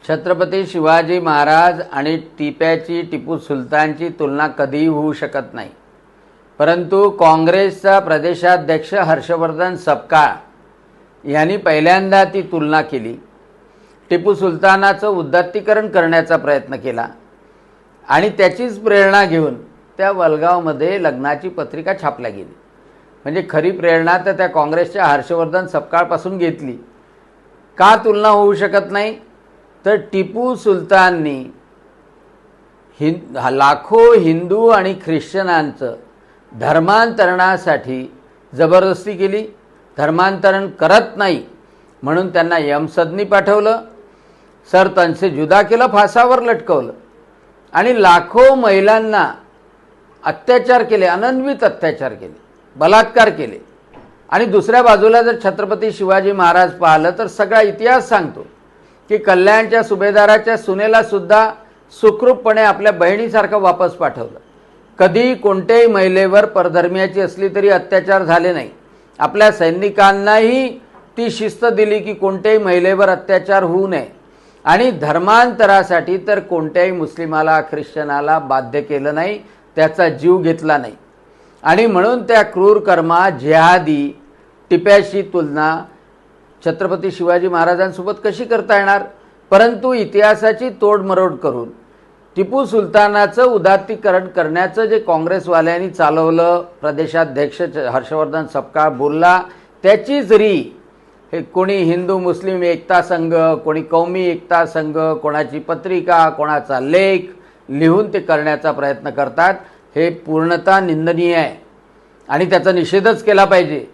छत्रपती शिवाजी महाराज आणि टिप्याची टिपू सुलतानची तुलना कधीही होऊ शकत नाही। परंतु काँग्रेसचा प्रदेशाध्यक्ष हर्षवर्धन सपकाळ यांनी पहिल्यांदा ती तुलना केली। टिपू सुलतानाचं उदात्तीकरण करण्याचा प्रयत्न केला आणि त्याचीच प्रेरणा घेऊन त्या वलगावमध्ये लग्नाची पत्रिका छापल्या गेली। म्हणजे खरी प्रेरणा तर त्या काँग्रेसच्या हर्षवर्धन सपकाळपासून घेतली। का तुलना होऊ शकत नाही? तर टिपू सुलताननी लाखो हिंदू आणि ख्रिश्चनांचं धर्मांतरणासाठी जबरदस्ती केली। धर्मांतरण करत नाही म्हणून त्यांना यमसदनी पाठवलं, सर तनसे जुदा केलं, फासावर लटकवलं आणि लाखो महिलांना अत्याचार केले, अनन्वित अत्याचार केले, बलात्कार केले। आणि दुसऱ्या बाजूला जर छत्रपती शिवाजी महाराज पाहिलं तर सगळा इतिहास सांगतो की कल्याणच्या सुभेदाराच्या सुनेला सुद्धा सुखरूपपणे आपल्या बहिणीसारखं वापस पाठवलं। कधी कोणत्याही महिलेवर परधर्मीयाची असली तरी अत्याचार झाले नाही। आपल्या सैनिकांनाही ती शिस्त दिली की कोणत्याही महिलेवर अत्याचार होऊ नये आणि धर्मांतरासाठी तर कोणत्याही मुस्लिमाला ख्रिश्चनाला बाध्य केलं नाही, त्याचा जीव घेतला नाही। आणि म्हणून त्या क्रूर कर्मा जिहादी टिप्याशी तुलना छत्रपती शिवाजी महाराजांसोबत कशी करता येणार? परंतु इतिहासाची तोडमरोड करून टिपू सुलतानाचं उदात्तीकरण करण्याचं जे काँग्रेसवाल्यांनी चालवलं, प्रदेशाध्यक्ष हर्षवर्धन सपकाळ बोलला त्याचीच री हे कोणी हिंदू मुस्लिम एकता संघ, कोणी कौमी एकता संघ, कोणाची पत्रिका, कोणाचा लेख लिहून ते करण्याचा प्रयत्न करतात। हे पूर्णतः निंदनीय आहे आणि त्याचा निषेधच केला पाहिजे।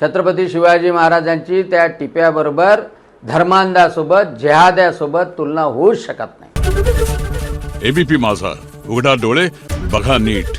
छत्रपती शिवाजी महाराजांची त्या टिप्याबरोबर धर्मांधासोबत जिहाद्यासोबत तुलना होऊच शकत नाही। एबीपी माझा, उघडा डोळे बघा नीट।